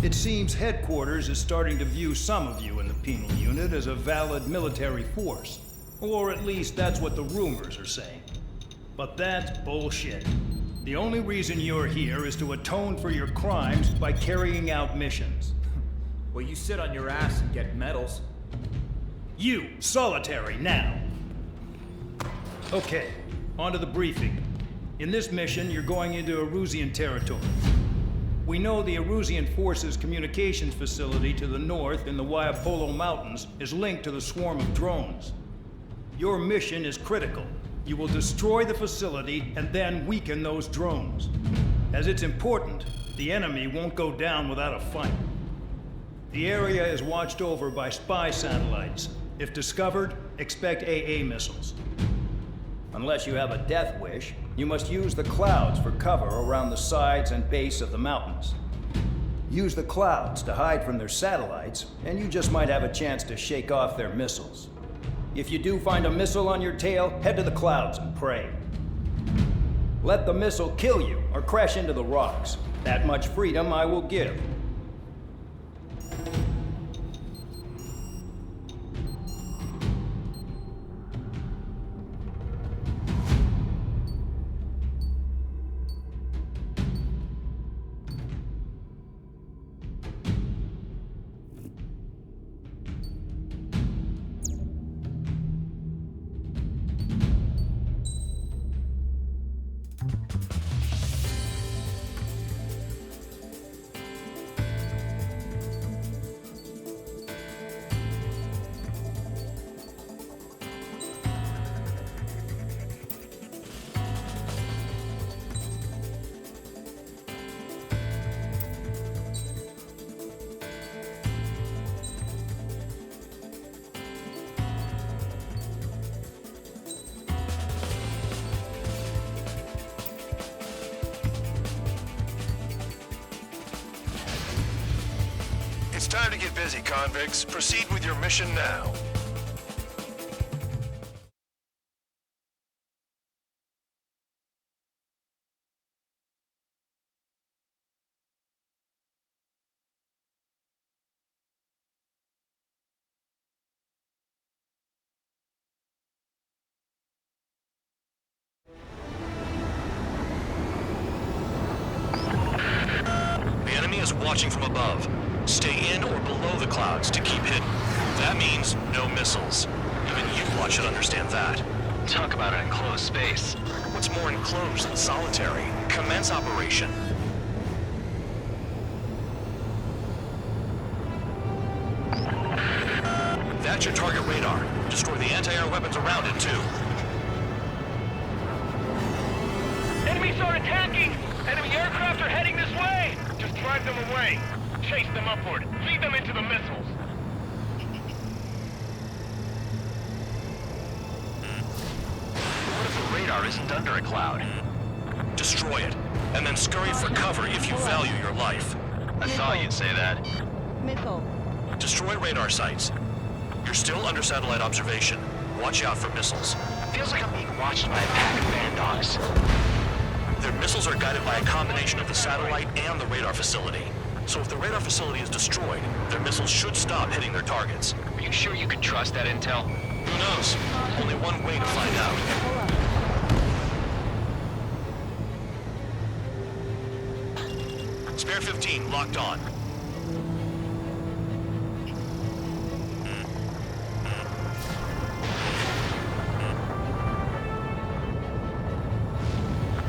It seems headquarters is starting to view some of you in the penal unit as a valid military force. Or at least that's what the rumors are saying. But that's bullshit. The only reason you're here is to atone for your crimes by carrying out missions. Well, you sit on your ass and get medals. You, solitary, now. Okay, on to the briefing. In this mission, you're going into Erusian territory. We know the Erusian Forces communications facility to the north in the Waiapolo Mountains is linked to the swarm of drones. Your mission is critical. You will destroy the facility and then weaken those drones. As it's important, the enemy won't go down without a fight. The area is watched over by spy satellites. If discovered, expect AA missiles. Unless you have a death wish, you must use the clouds for cover around the sides and base of the mountains. Use the clouds to hide from their satellites, and you just might have a chance to shake off their missiles. If you do find a missile on your tail, head to the clouds and pray. Let the missile kill you or crash into the rocks. That much freedom I will give. It's time to get busy, convicts. Proceed with your mission now. The enemy is watching from above. Stay in or below the clouds to keep hidden. That means no missiles. Even you lot should understand that. Talk about an enclosed space. What's more enclosed than solitary? Commence operation. That's your target radar. Destroy the anti-air weapons around it, too. Enemies are attacking! Enemy aircraft are heading this way! Just drive them away. Chase them upward. Lead them into the missiles. What if the radar isn't under a cloud? Destroy it, and then scurry for cover if you value your life. I thought you'd say that. Missile. Destroy radar sites. You're still under satellite observation. Watch out for missiles. Feels like I'm being watched by a pack of band dogs. Their missiles are guided by a combination of the satellite and the radar facility. So if the radar facility is destroyed, their missiles should stop hitting their targets. Are you sure you can trust that intel? Who knows? Only one way to find out. Spare 15, locked on.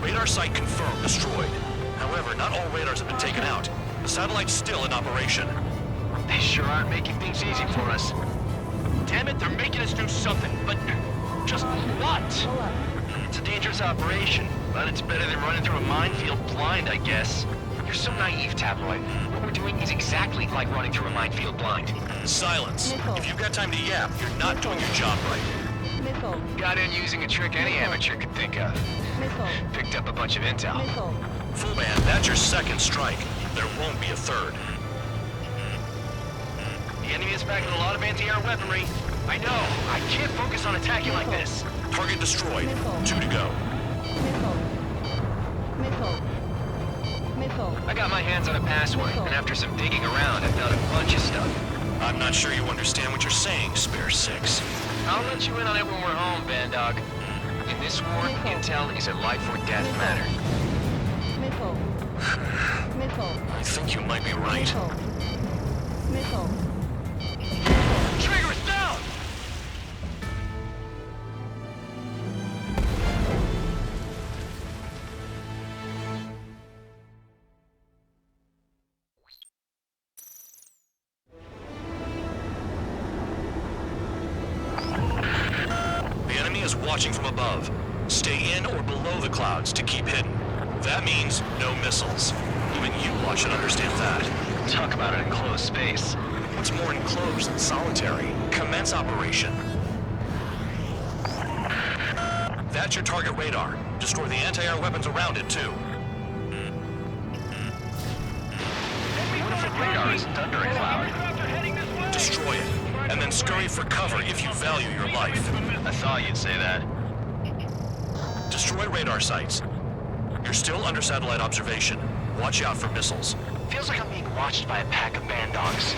Radar site confirmed destroyed. However, not all radars have been taken out. The satellite's still in operation. They sure aren't making things easy for us. Damn it, they're making us do something, but just what? It's a dangerous operation, but it's better than running through a minefield blind, I guess. You're so naive, Tabloid. What we're doing is exactly like running through a minefield blind. Silence. Missile. If you've got time to yap, you're not doing your job right. Missile. Got in using a trick any amateur could think of. Missile. Picked up a bunch of intel. Missile. Full band, that's your second strike. There won't be a third. The enemy is packing a lot of anti-air weaponry. I know. I can't focus on attacking like this. Target destroyed. Missile. 2 to go. Missile. Missile. Missile. I got my hands on a password, and after some digging around, I found a bunch of stuff. I'm not sure you understand what you're saying, Spare 6. I'll let you in on it when we're home, Bandog. In this war, intel is a life or death matter. Missile. Missile. I think you might be right. Missile. Missile. Trigger's down! The enemy is watching from above. Stay in or below the clouds to keep hidden. That means no missiles. Even you lot should understand that. Talk about an enclosed space. What's more enclosed than solitary? Commence operation. That's your target radar. Destroy the anti-air weapons around it, too. What if the radar is under a cloud? Aircraft are heading this way! Destroy it, and then scurry for cover if you value your life. I thought you'd say that. Destroy radar sites. You're still under satellite observation. Watch out for missiles. Feels like I'm being watched by a pack of Bandogs.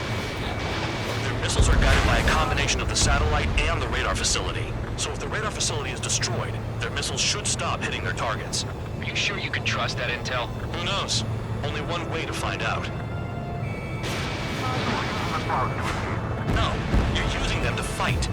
Their missiles are guided by a combination of the satellite and the radar facility. So if the radar facility is destroyed, their missiles should stop hitting their targets. Are you sure you can trust that intel? Who knows? Only one way to find out. No, you're using them to fight.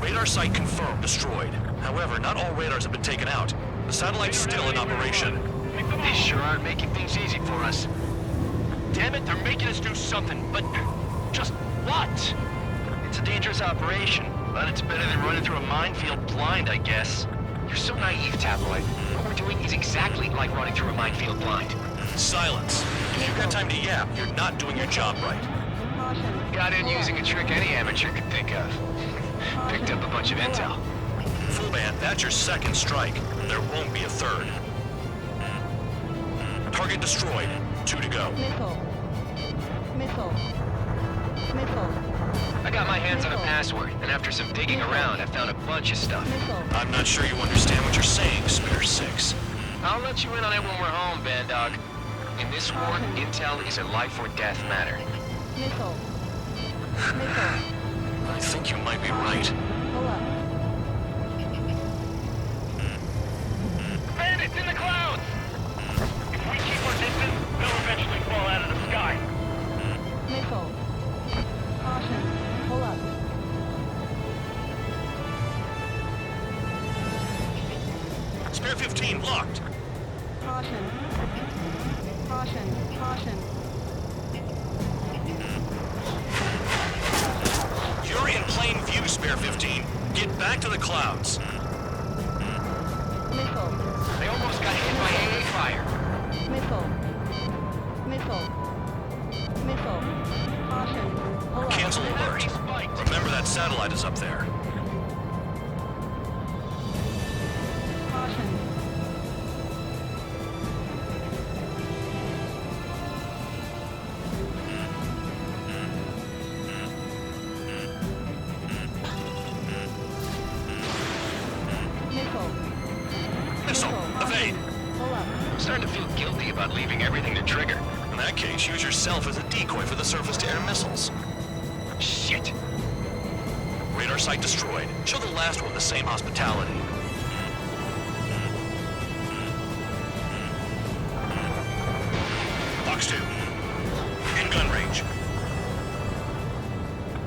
Radar site confirmed destroyed. However, not all radars have been taken out. The satellite's still in operation. They sure aren't making things easy for us. Damn it, they're making us do something, but just what? It's a dangerous operation, but it's better than running through a minefield blind, I guess. You're so naive, Tabloid. What we're doing is exactly like running through a minefield blind. Silence. If you've got time to yap, you're not doing your job right. Caution. Got in using a trick any amateur could think of. Picked up a bunch of intel. Full band, that's your second strike. There won't be a third. Target destroyed. 2 to go. Missile. Missile. Missile. I got my hands on a password, and after some digging around, I found a bunch of stuff. Missile. I'm not sure you understand what you're saying, Spare 6. I'll let you in on it when we're home, Bandog. In this war, intel is a life or death matter. Missile. Missile. I think you might be right. Pull up. Bandits in the clouds! If we keep our distance, they'll eventually fall out of the sky. Missile. Caution. Pull up. Spare 15 locked. Caution. Caution. Caution. You're in plain view, Spare 15. Get back to the clouds. Missile. They almost got hit by AA fire. Missile. Missile. Missile. Caution. Pull up. Cancel alert. Remember that satellite is up there. Caution. Missile. Missile, evade. Pull up. I'm starting to feel guilty about leaving everything to Trigger. In that case, use yourself as a decoy for the surface-to-air missiles. Shit. Radar site destroyed. Show the last one the same hospitality. Box 2. In gun range.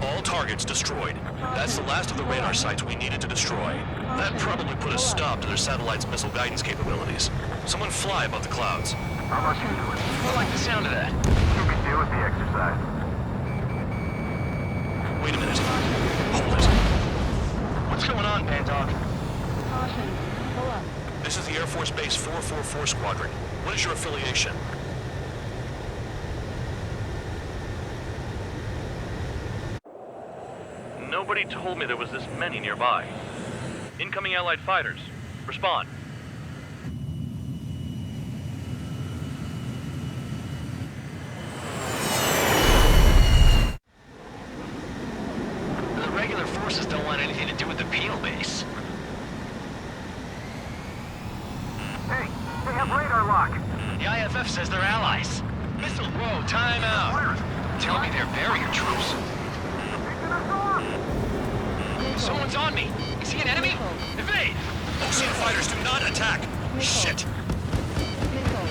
All targets destroyed. That's the last of the radar sites we needed to destroy. That probably put a stop to their satellite's missile guidance capabilities. Someone fly above the clouds. I like the sound of that. Wait a minute. Hold it. What's going on, Bandog? Caution. Pull up. This is the Air Force Base 444 Squadron. What is your affiliation? Nobody told me there was this many nearby. Incoming Allied fighters. Respond. allies. Missile. Whoa, time out. Tell me they're barrier troops. Someone's on me. Is he an enemy? Evade! Ocean fighters, do not attack! Shit! Missile.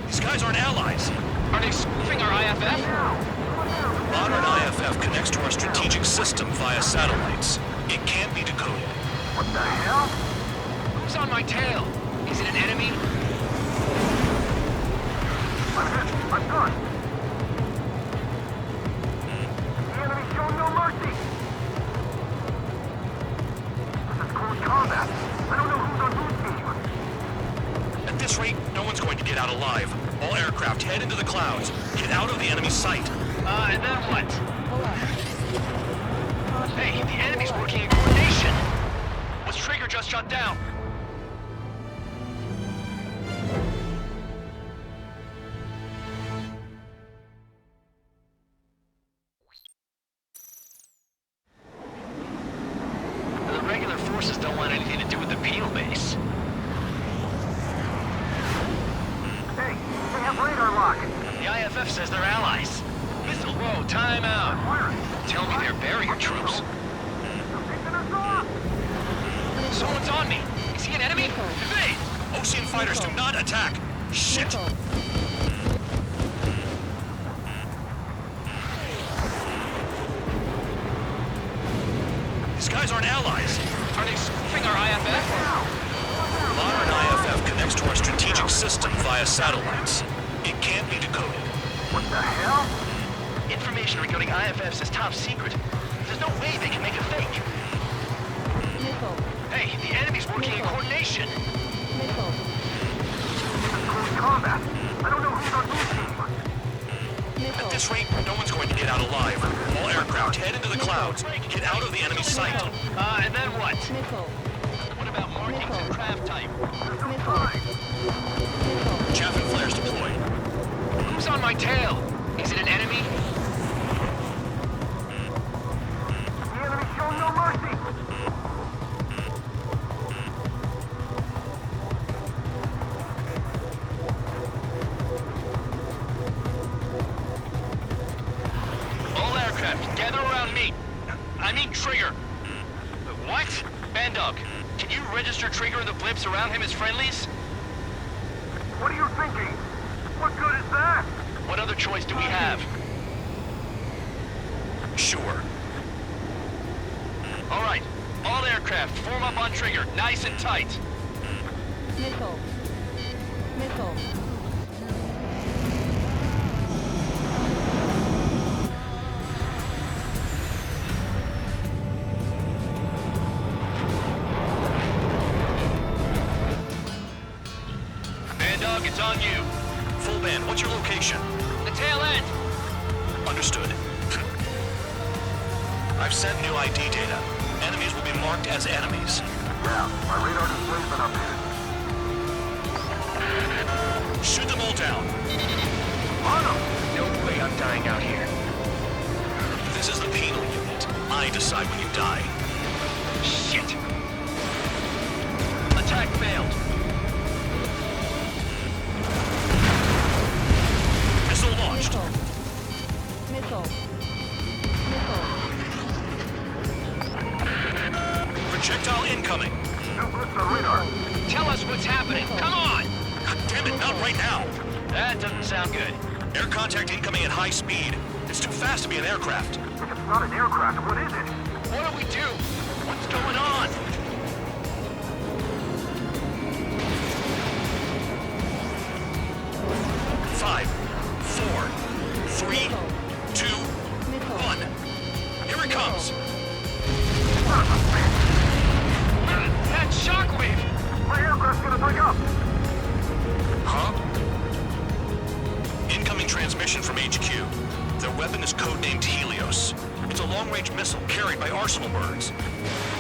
These guys aren't allies! Are they spoofing our IFF? Modern IFF connects to our strategic system via satellites. It can't be decoded. What the hell? Who's on my tail? Is it an enemy? I'm hit. I'm done. The enemy's showing no mercy. This is close combat. I don't know who's on whose team. At this rate, no one's going to get out alive. All aircraft head into the clouds. Get out of the enemy's sight. And then what? Pull up. Caution. Hey, the enemy's Pull up. working in coordination. Was Trigger just shut down? The regular forces don't want anything to do with the Peel base. Hey, they have radar lock. The IFF says they're allies. Missile. Whoa, time out. Tell me they're barrier troops. Picking us off. Someone's on me. Is he an enemy? Evade! Ocean fighters, do not attack! Shit! Missile. These guys aren't allies! Are they spoofing our IFF? Modern IFF connects to our strategic system via satellites. It can't be decoded. What the hell? Information regarding IFFs is top secret. There's no way they can make a fake. Missile. Hey, the enemy's working in coordination. Missile. This is close combat. I don't know who's on whose team. Missile. At this rate, no one's going to get out alive. All aircraft head into the clouds. Get out of the enemy's sight. And then what? Missile. What about markings and craft type? Missile. Missile. Chaff and flares deployed. Who's on my tail? Is it an enemy? The enemy's showing no mercy. All aircraft, gather around me. I mean Trigger. What? Bandog, can you register Trigger and the blips around him as friendlies? What are you thinking? What good is that? What other choice do we have? Sure. All right, all aircraft, form up on Trigger, nice and tight. Missile. Missile. Bandog, it's on you. Full band, what's your location? The tail end. Understood. I've sent new ID data. Enemies will be marked as enemies. Yeah, my radar display's been updated. Shoot them all down. On them! No way I'm dying out here. This is the penal unit. I decide when you die. Shit. Attack failed. Missile launched. Missile. Missile. Projectile incoming. New blips on radar. Tell us what's happening. Come on! God damn it, not right now. That doesn't sound good. Air contact incoming at high speed. It's too fast to be an aircraft. If it's not an aircraft, what is it? What do we do? What's going on? Five, four, three, two, one. Here it comes. That shockwave! My aircraft's gonna break up! Huh? Incoming transmission from HQ. Their weapon is codenamed Helios. It's a long-range missile carried by Arsenal birds.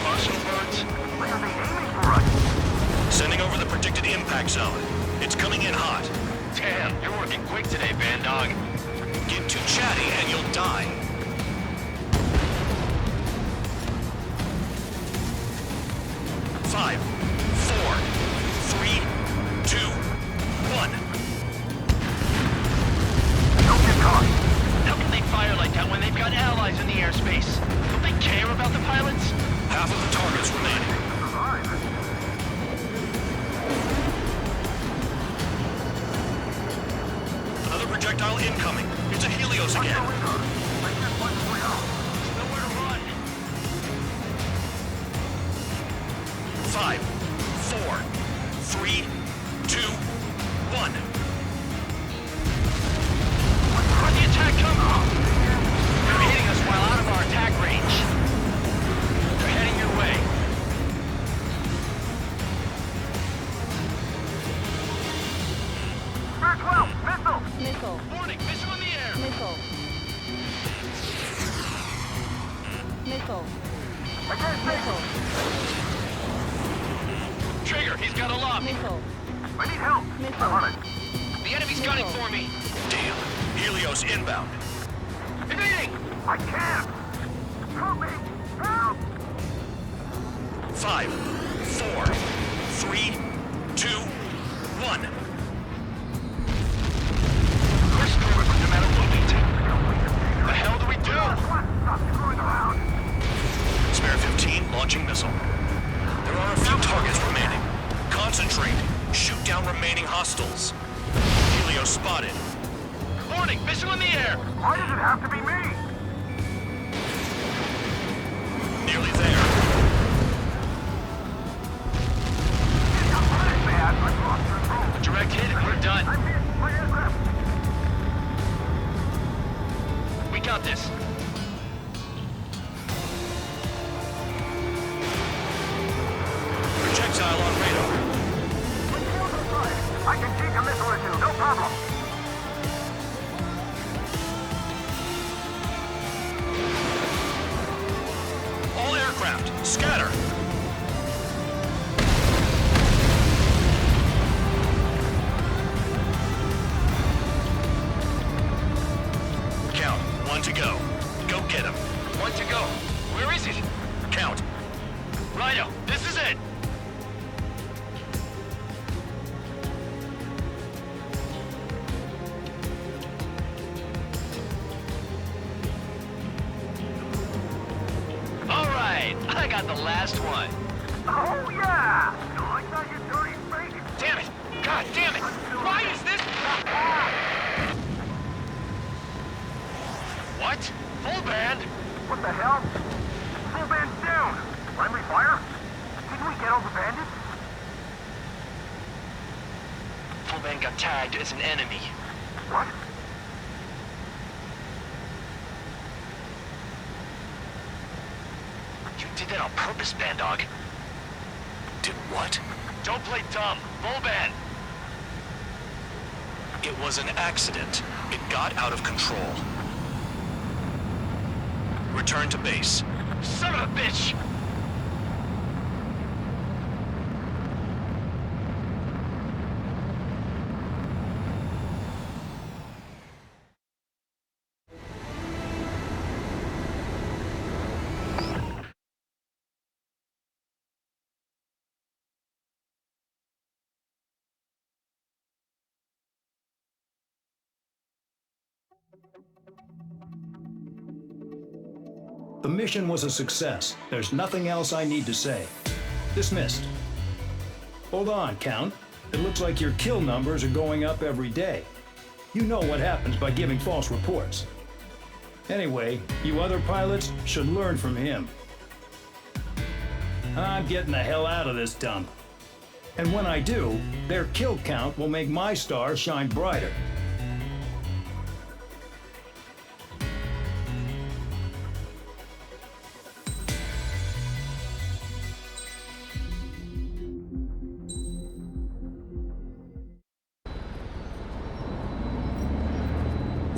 Arsenal birds? Why are they aiming for us? Sending over the predicted impact zone. It's coming in hot. Damn, you're working quick today, Bandog. Get too chatty and you'll die. 5, 4, 3, 2, 1. Don't get caught. How can they fire like that when they've got allies in the airspace? Don't they care about the pilots? Half of the targets remaining. Another projectile incoming. It's a Helios again. Nowhere to run. 5, 4, 3, 2, 1. Where'd the attack come from? They're hitting us while out of our attack range. They're heading your way. Missile. Warning, missile in the air. Missile. Missile. Missile. Trigger, he's got a lock. Missile. I need help. Missile. The enemy's gunning for me. Deal. Helios inbound. Evading. I can't. Help me. Help. 5, 4, 3, 2, 1. We're screwed no matter what we do. The hell do we do? Stop screwing around. Spare 15 launching missile. There are a few targets remaining. Concentrate. Shoot down remaining hostiles. Helios spotted. Warning, missile in the air. Why does it have to be me? Nearly there. Direct hit and we're done. We got this. Projectile on radar. I can take a missile or two, no problem. All aircraft, scatter. Count. 1 to go. Go get him. 1 to go. Where is it? Count. Rhino, this is it. All right, I got the last one. Oh, yeah! You like that, you dirty freak? Damn it! God damn it! Why is this... What? Full band? What the hell? Full band's down! Friendly fire? Didn't we get all the bandits? Full band got tagged as an enemy. What? You did that on purpose, Bandog. Did what? Don't play dumb. Full band. It was an accident. It got out of control. Return to base. Son of a bitch! The mission was a success. There's nothing else I need to say. Dismissed. Hold on, Count. It looks like your kill numbers are going up every day. You know what happens by giving false reports. Anyway, you other pilots should learn from him. I'm getting the hell out of this dump. And when I do, their kill count will make my star shine brighter.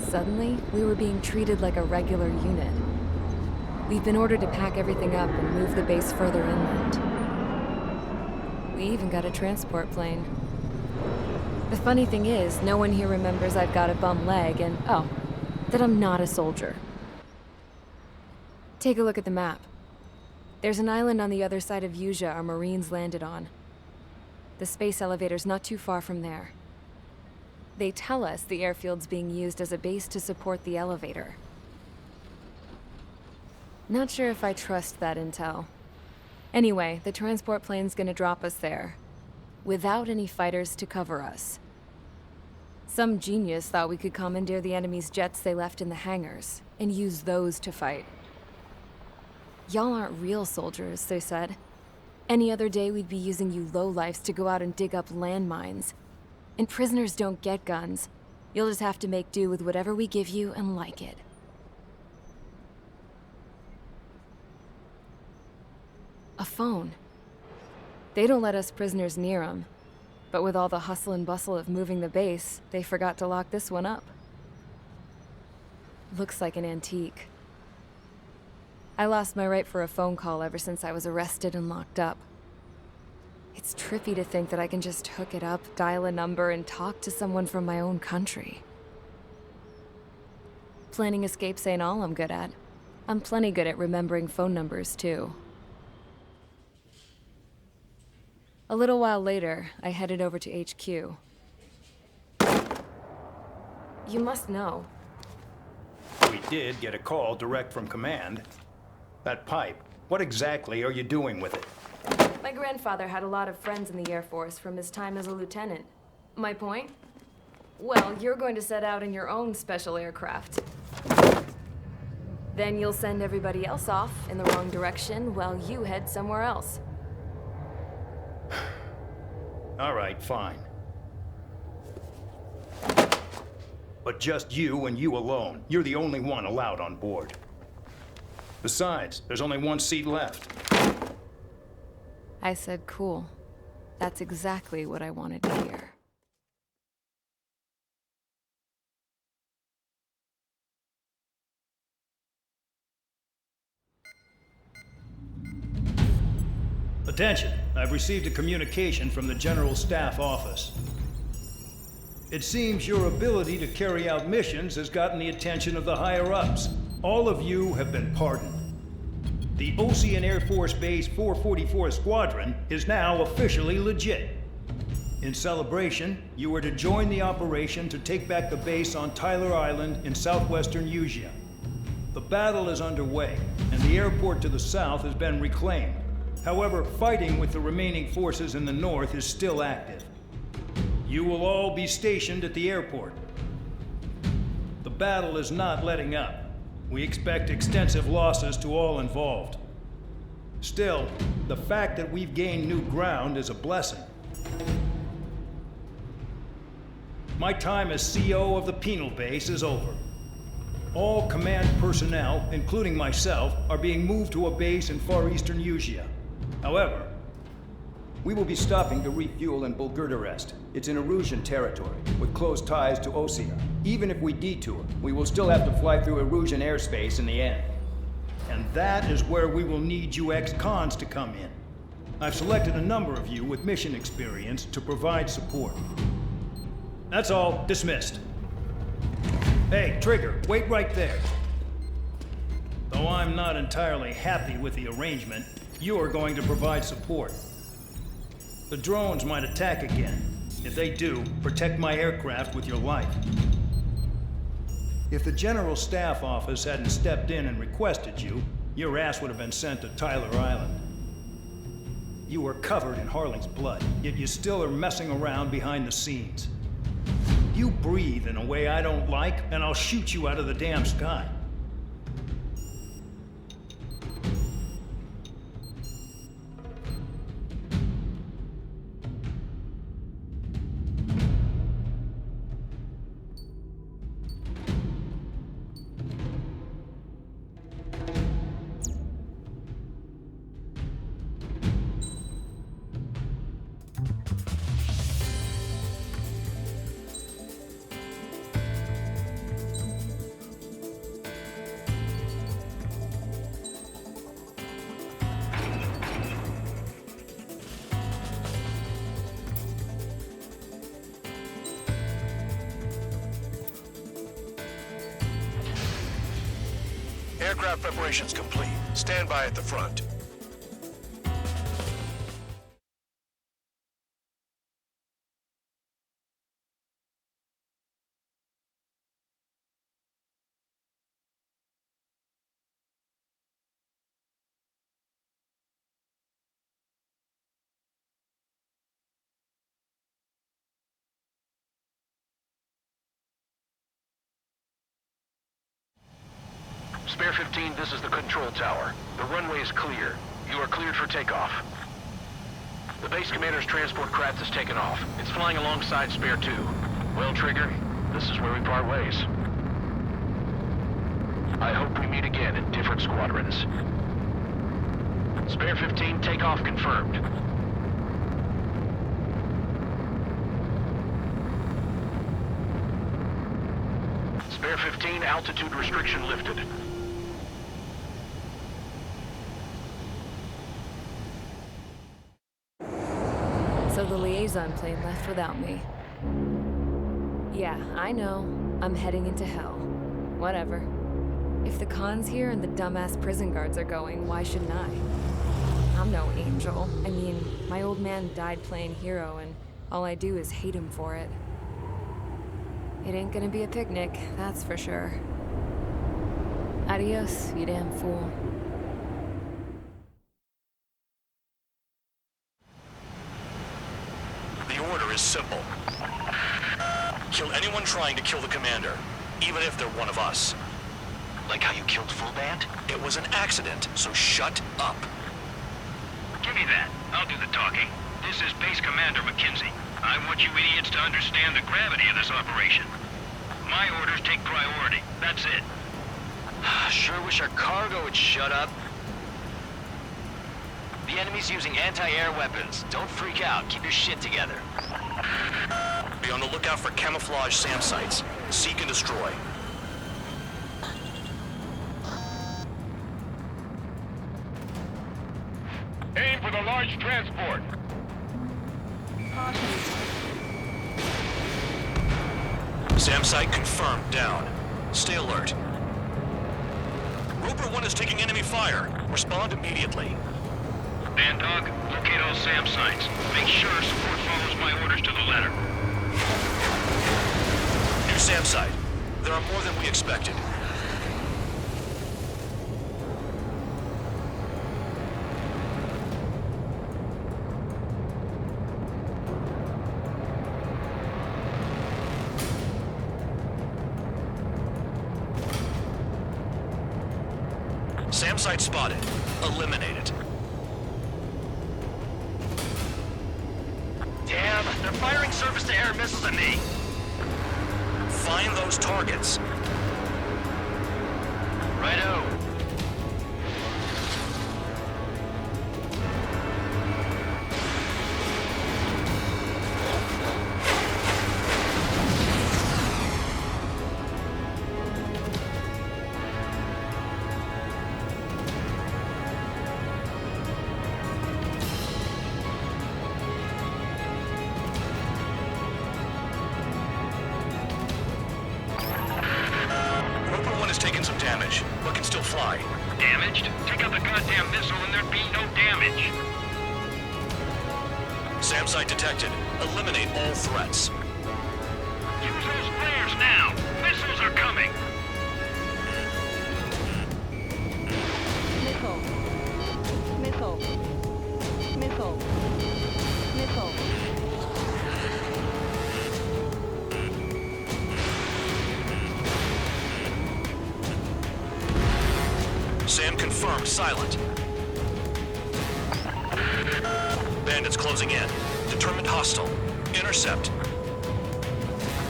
Suddenly, we were being treated like a regular unit. We've been ordered to pack everything up and move the base further inland. We even got a transport plane. The funny thing is, no one here remembers I've got a bum leg and, oh, that I'm not a soldier. Take a look at the map. There's an island on the other side of Yuja our Marines landed on. The space elevator's not too far from there. They tell us the airfield's being used as a base to support the elevator. Not sure if I trust that intel. Anyway, the transport plane's gonna drop us there, without any fighters to cover us. Some genius thought we could commandeer the enemy's jets they left in the hangars, and use those to fight. Y'all aren't real soldiers, they said. Any other day we'd be using you lowlifes to go out and dig up landmines. And prisoners don't get guns. You'll just have to make do with whatever we give you and like it. A phone. They don't let us prisoners near them. But with all the hustle and bustle of moving the base, they forgot to lock this one up. Looks like an antique. I lost my right for a phone call ever since I was arrested and locked up. It's trippy to think that I can just hook it up, dial a number, and talk to someone from my own country. Planning escapes ain't all I'm good at. I'm plenty good at remembering phone numbers, too. A little while later, I headed over to HQ. You must know. We did get a call direct from command. That pipe, what exactly are you doing with it? My grandfather had a lot of friends in the Air Force from his time as a lieutenant. My point? Well, you're going to set out in your own special aircraft. Then you'll send everybody else off in the wrong direction while you head somewhere else. All right, fine. But just you and you alone. You're the only one allowed on board. Besides, there's only one seat left. I said cool. That's exactly what I wanted to hear. Attention, I've received a communication from the General Staff Office. It seems your ability to carry out missions has gotten the attention of the higher-ups. All of you have been pardoned. The Ocean Air Force Base 444 Squadron is now officially legit. In celebration, you are to join the operation to take back the base on Tyler Island in southwestern Yuja. The battle is underway, and the airport to the south has been reclaimed. However, fighting with the remaining forces in the north is still active. You will all be stationed at the airport. The battle is not letting up. We expect extensive losses to all involved. Still, the fact that we've gained new ground is a blessing. My time as CO of the penal base is over. All command personnel, including myself, are being moved to a base in far eastern Yuja. However, we will be stopping to refuel in Bulgurdarest. It's in Erusian territory, with close ties to Osea. Even if we detour, we will still have to fly through Erusian airspace in the end. And that is where we will need you ex-cons to come in. I've selected a number of you with mission experience to provide support. That's all. Dismissed. Hey, Trigger, wait right there. Though I'm not entirely happy with the arrangement, you are going to provide support. The drones might attack again. If they do, protect my aircraft with your life. If the General Staff Office hadn't stepped in and requested you, your ass would have been sent to Tyler Island. You were covered in Harling's blood, yet you still are messing around behind the scenes. You breathe in a way I don't like, and I'll shoot you out of the damn sky. Aircraft preparations complete. Stand by at the front. Spare 15, this is the control tower. The runway is clear. You are cleared for takeoff. The base commander's transport craft has taken off. It's flying alongside Spare 2. Well, Trigger, this is where we part ways. I hope we meet again in different squadrons. Spare 15, takeoff confirmed. Spare 15, altitude restriction lifted. So the liaison plane left without me. Yeah, I know. I'm heading into hell. Whatever. If the Khan's here and the dumbass prison guards are going, why shouldn't I? I'm no angel. I mean, my old man died playing hero, and all I do is hate him for it. It ain't gonna be a picnic, that's for sure. Adios, you damn fool. The order is simple. Kill anyone trying to kill the commander, even if they're one of us. Like how you killed Full Band? It was an accident, so shut up. Give me that. I'll do the talking. This is Base Commander McKenzie. I want you idiots to understand the gravity of this operation. My orders take priority. That's it. Sure wish our cargo would shut up. The enemy's using anti-air weapons. Don't freak out. Keep your shit together. Be on the lookout for camouflage SAM sites. Seek and destroy. Aim for the large transport. Caution. SAM site confirmed down. Stay alert. Roper 1 is taking enemy fire. Respond immediately. Bandog, locate all SAM sites. Make sure support follows my orders to the letter. New SAM site. There are more than we expected. SAM site spotted. Eliminate it. Damn, they're firing surface-to-air missiles at me. Find those targets. Righto. Roper 1 has taken some damage, but can still fly. Damaged? Take out the goddamn missile and there'd be no damage. SAM site detected. Eliminate all threats. Use those flares now. Missiles are coming. Missile. Missile. Missile. Missile. SAM confirmed silent. Bandits closing in. Determined hostile. Intercept.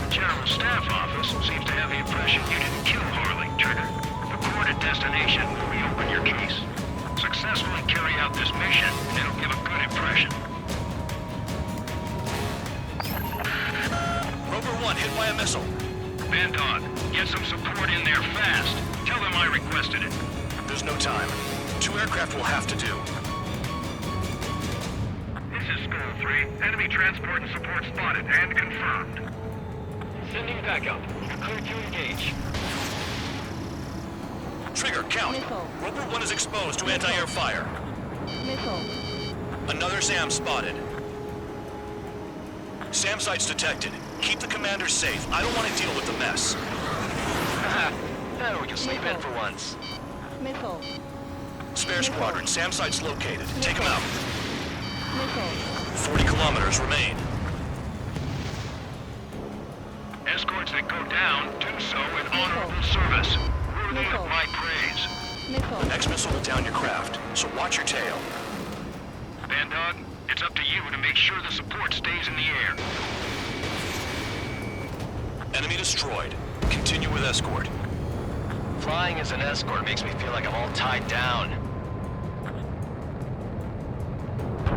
The General Staff Office seems to have the impression you didn't kill Harley, Trigger. The court at destination will reopen your case. Successfully carry out this mission, and it'll give a good impression. Roper 1 hit by a missile. Bandog, get some support in there fast. Tell them I requested it. There's no time. 2 aircraft will have to do. This is Skull 3. Enemy transport and support spotted and confirmed. Sending backup. Clear to engage. Trigger, count. Missile. Roper 1 is exposed to anti-air fire. Missile. Another SAM spotted. SAM sites detected. Keep the commander safe. I don't want to deal with the mess. Now we can sleep in for once. Missile. Spare squadron, SAM sites located. Take them out. Missile. 40 kilometers remain. Escorts that go down do so in honorable service. We're worthy of my praise. Missile. Next missile will down your craft, so watch your tail. Bandog, it's up to you to make sure the support stays in the air. Enemy destroyed. Continue with escort. Flying as an escort makes me feel like I'm all tied down.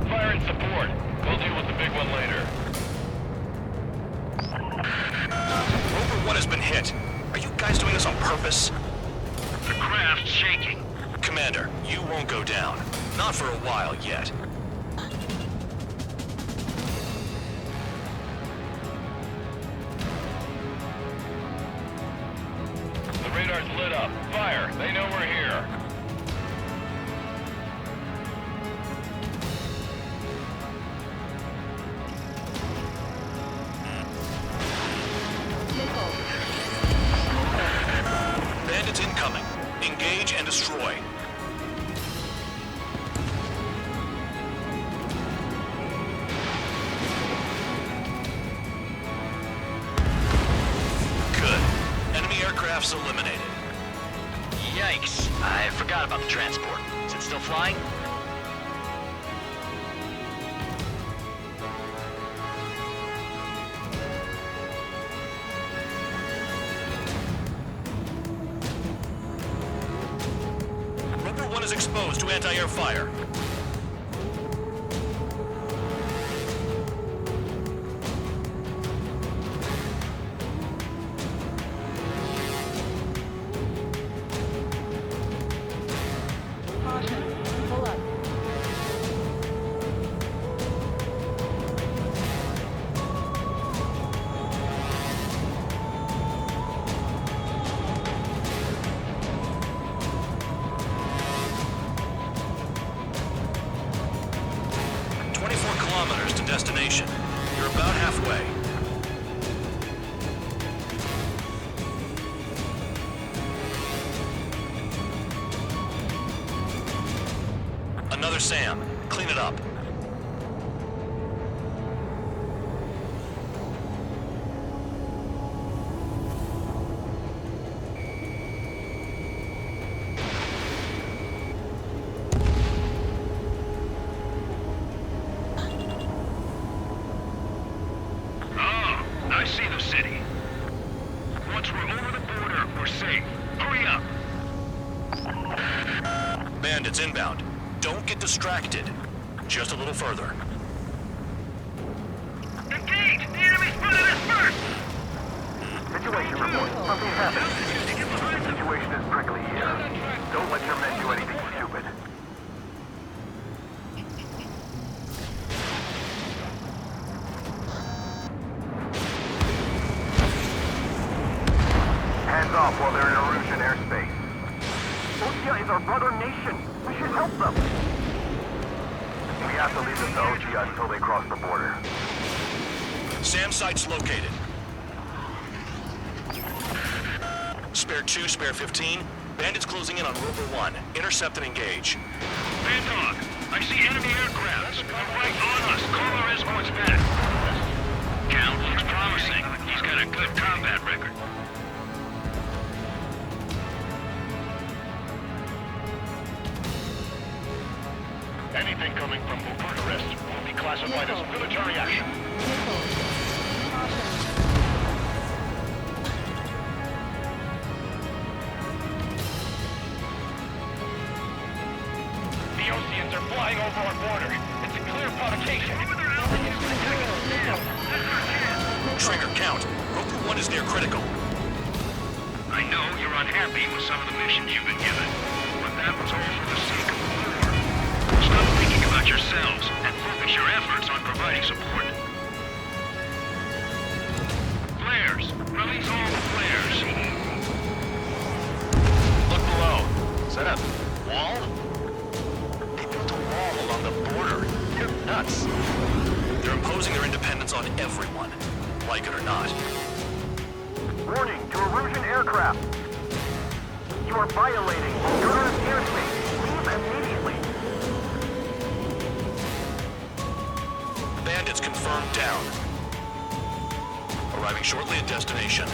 Fire and support. We'll deal with the big one later. Rover 1 has been hit. Are you guys doing this on purpose? The craft's shaking. Commander, you won't go down. Not for a while yet. The radar's lit up. Fire. They know we're here. Missile. Bandits incoming. Engage and destroy. Good. Enemy aircraft's eliminated. Yikes. I forgot about the transport. Is it still flying? Rover 1 is exposed to anti-air fire. Caution. Pull up. Kilometers to destination. You're about halfway. Another SAM. Clean it up. I see the city. Once we're over the border, we're safe. Hurry up! Bandits inbound. Don't get distracted. Just a little further. Engage! The enemy spotted us first! Situation report. Something's happening. The situation is prickly here. Don't let your men do anything stupid. Hands off while they're in Erusian airspace. Otia is our brother nation. We should help them. We have to leave this to Otia until they cross the border. SAM site's located. Spare 2, spare 15. Bandits closing in on Rover 1. Intercept and engage. Bandog, I see enemy aircraft. They're right on us. Call our escorts back. Count looks promising. He's got a good combat record. Anything coming from Bucharest will be classified as military action. The Oceans are flying over our border. It's a clear provocation. Trigger, count. Rover 1 is near critical. I know you're unhappy with some of the missions you've been given, but that was all for the sake of war. Stop thinking about yourselves and focus your efforts on providing support. Flares! Release all the flares! Look below. Is that a wall? They built a wall along the border. They're nuts. They're imposing their independence on everyone, like it or not. Warning to Erusian aircraft. You are violating Bucharest airspace. Leave immediately. Bandits confirmed down. Arriving shortly at destination.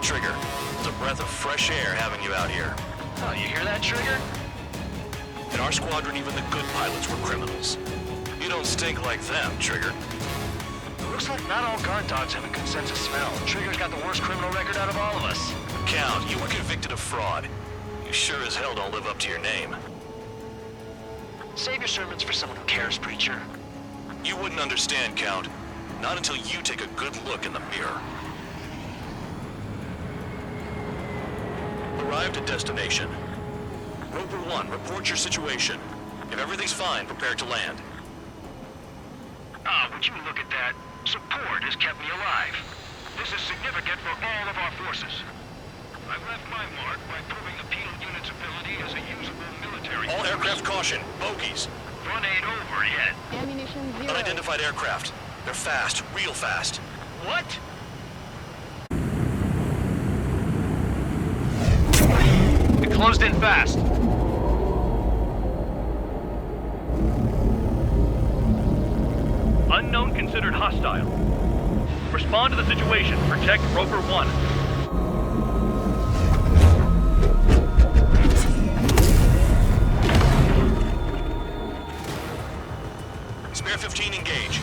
Trigger, a breath of fresh air having you out here. Oh, you hear that, Trigger? In our squadron, even the good pilots were criminals. You don't stink like them, Trigger. Looks like not all guard dogs have a good sense of smell. Trigger's got the worst criminal record out of all of us. Count, you were convicted of fraud. You sure as hell don't live up to your name. Save your sermons for someone who cares, Preacher. You wouldn't understand, Count. Not until you take a good look in the mirror. Arrived at destination. Roper 1, report your situation. If everything's fine, prepare to land. Ah, would you look at that? Support has kept me alive. This is significant for all of our forces. I left my mark by proving the penal unit's ability as a usable military All force. aircraft caution, bogies. Run ain't over yet. Ammunition 0. Unidentified aircraft. They're fast, real fast. What? It closed in fast. Unknown considered hostile. Respond to the situation. Protect Roper 1. Spare 15, engage.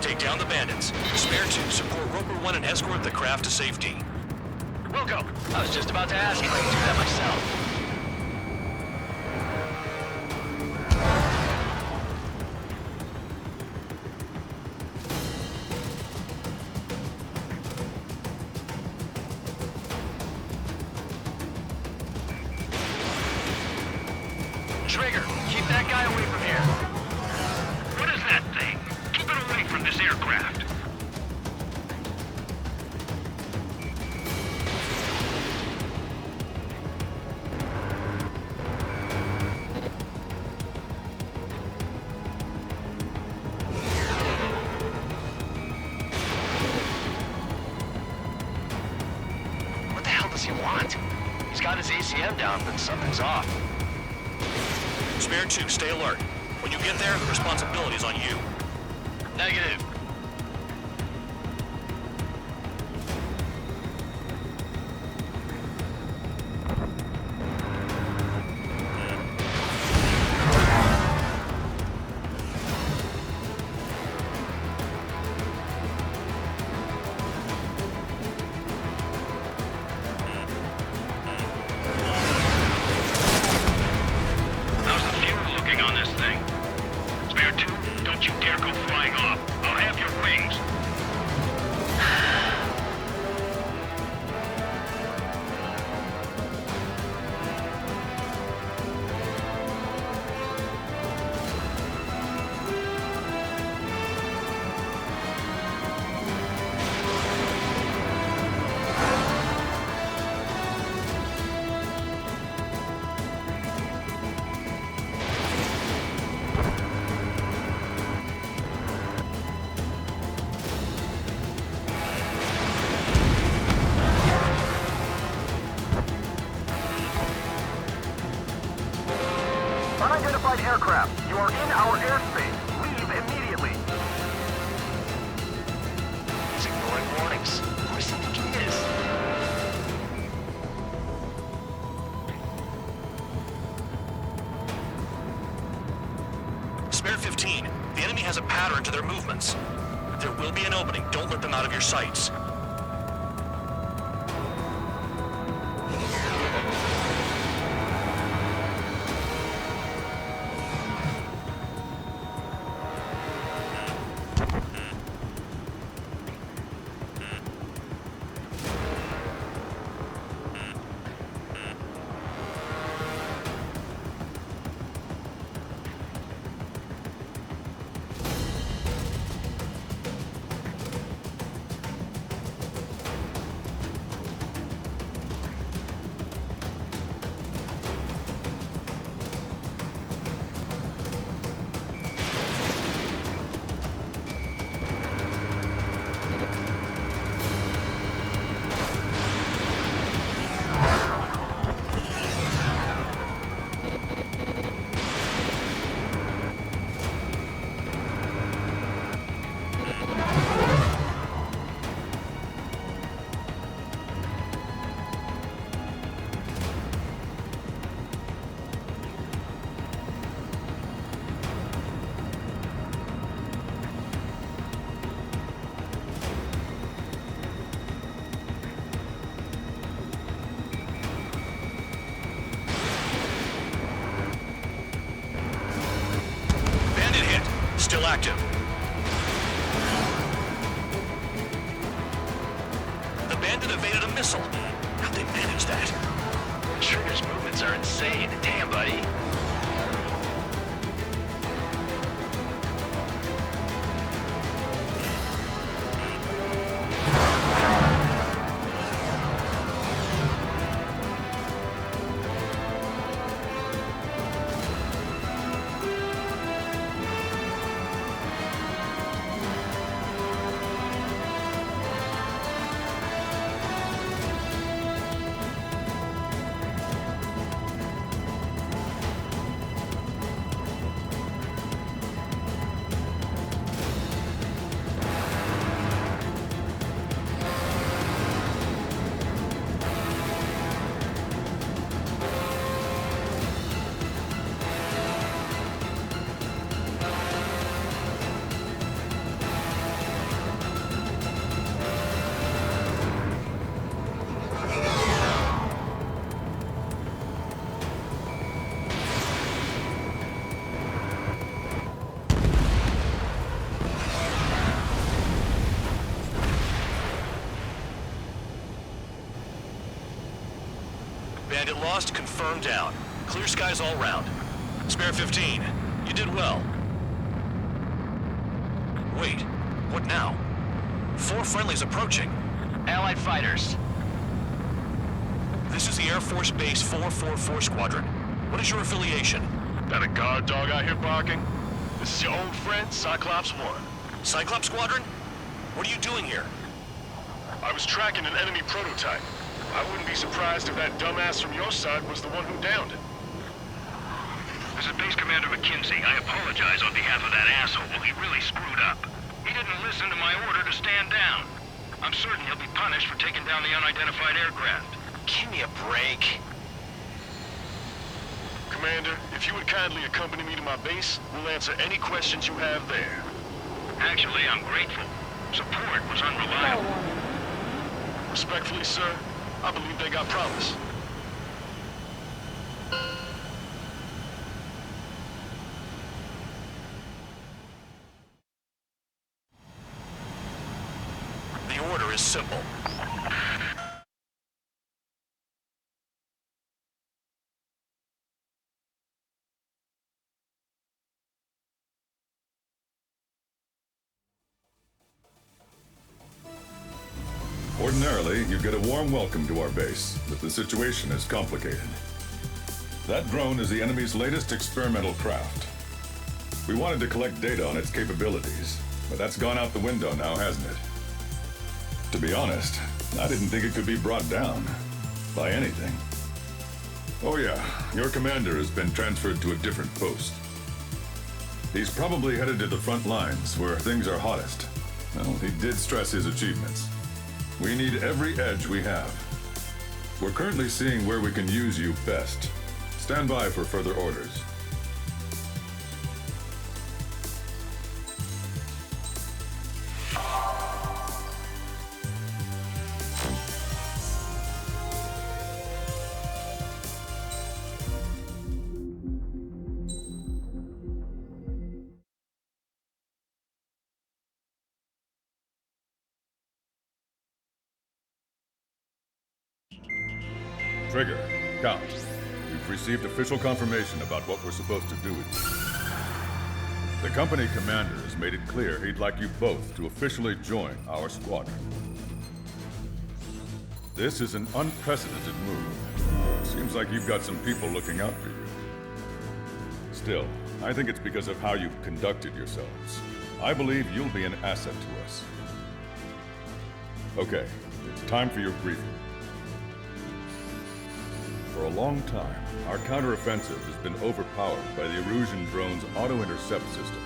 Take down the bandits. Spare 2, support Roper 1 and escort the craft to safety. Wilco, I was just about to ask if I could do that myself. Trigger, keep that guy away from here. What is that thing? Keep it away from this aircraft. What the hell does he want? He's got his ACM down, but something's off. Spare 2, stay alert. When you get there, the responsibility is on you. Negative. How's the fuel looking on this thing? Spare 2, don't you dare go flying off. I'll have your wings. Unidentified aircraft, you are in our airspace. Leave immediately. He's ignoring warnings. Who does he think he is? Spare 15, the enemy has a pattern to their movements. There will be an opening. Don't let them out of your sights. him. The bandit evaded a missile. How'd they manage that? Trigger's movements are insane. Damn, buddy. Bandit lost, confirmed down. Clear skies all round. Spare 15. You did well. Wait, what now? 4 friendlies approaching. Allied fighters. This is the Air Force Base 444 Squadron. What is your affiliation? That a guard dog out here barking? This is your old friend, Cyclops 1. Cyclops Squadron? What are you doing here? I was tracking an enemy prototype. I wouldn't be surprised if that dumbass from your side was the one who downed it. This is Base Commander McKinsey. I apologize on behalf of that asshole. He really screwed up. He didn't listen to my order to stand down. I'm certain he'll be punished for taking down the unidentified aircraft. Give me a break. Commander, if you would kindly accompany me to my base, we'll answer any questions you have there. Actually, I'm grateful. Support was unreliable. Respectfully, sir, I believe they got promise. The order is simple. Ordinarily, you get a warm welcome to our base, but the situation is complicated. That drone is the enemy's latest experimental craft. We wanted to collect data on its capabilities, but that's gone out the window now, hasn't it? To be honest, I didn't think it could be brought down by anything. Oh yeah, your commander has been transferred to a different post. He's probably headed to the front lines, where things are hottest. Well, he did stress his achievements. We need every edge we have. We're currently seeing where we can use you best. Stand by for further orders. Trigger, Count. We've received official confirmation about what we're supposed to do with you. The company commander has made it clear he'd like you both to officially join our squadron. This is an unprecedented move. Seems like you've got some people looking out for you. Still, I think it's because of how you've conducted yourselves. I believe you'll be an asset to us. Okay, it's time for your briefing. For a long time, our counteroffensive has been overpowered by the Erusian drone's auto-intercept system.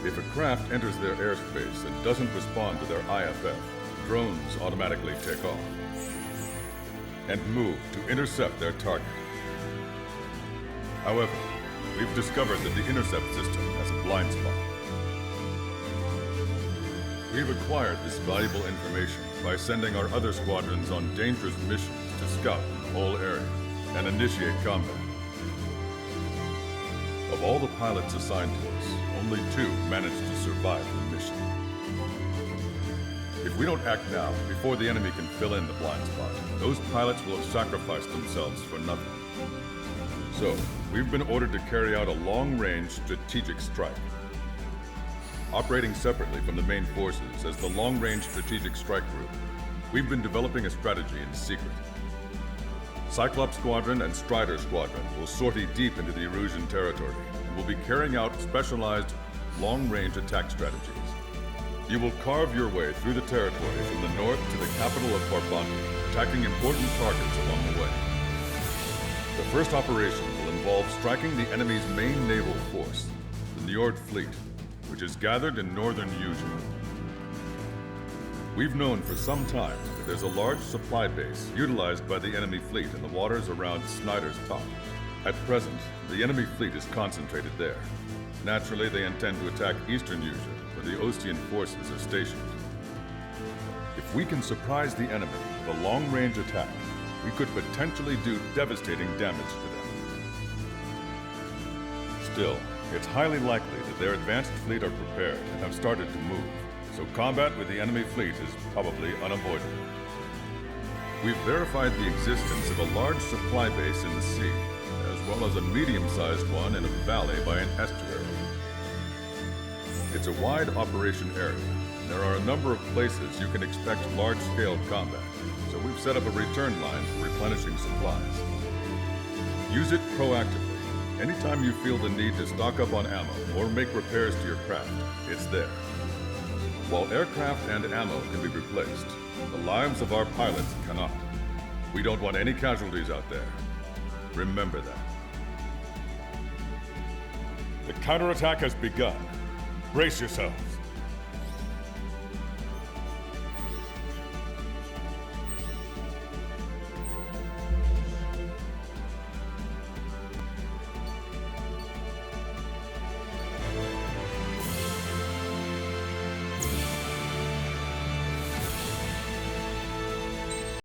If a craft enters their airspace and doesn't respond to their IFF, drones automatically take off and move to intercept their target. However, we've discovered that the intercept system has a blind spot. We've acquired this valuable information by sending our other squadrons on dangerous missions to scout the whole area and initiate combat. Of all the pilots assigned to us, only 2 managed to survive the mission. If we don't act now, before the enemy can fill in the blind spot, those pilots will have sacrificed themselves for nothing. So, we've been ordered to carry out a long-range strategic strike. Operating separately from the main forces as the Long-Range Strategic Strike Group, we've been developing a strategy in secret. Cyclops Squadron and Strider Squadron will sortie deep into the Erusian territory and will be carrying out specialized long-range attack strategies. You will carve your way through the territory from the north to the capital of Farbanti, attacking important targets along the way. The first operation will involve striking the enemy's main naval force, the Njord Fleet, which is gathered in northern Eugene. We've known for some time that there's a large supply base utilized by the enemy fleet in the waters around Snyder's Top. At present, the enemy fleet is concentrated there. Naturally, they intend to attack eastern Eugene, where the Ostian forces are stationed. If we can surprise the enemy with a long-range attack, we could potentially do devastating damage to them. Still, it's highly likely that their advanced fleet are prepared and have started to move, so combat with the enemy fleet is probably unavoidable. We've verified the existence of a large supply base in the sea, as well as a medium-sized one in a valley by an estuary. It's a wide operation area, and there are a number of places you can expect large-scale combat, so we've set up a return line for replenishing supplies. Use it proactively. Anytime you feel the need to stock up on ammo or make repairs to your craft, it's there. While aircraft and ammo can be replaced, the lives of our pilots cannot. We don't want any casualties out there. Remember that. The counterattack has begun. Brace yourselves.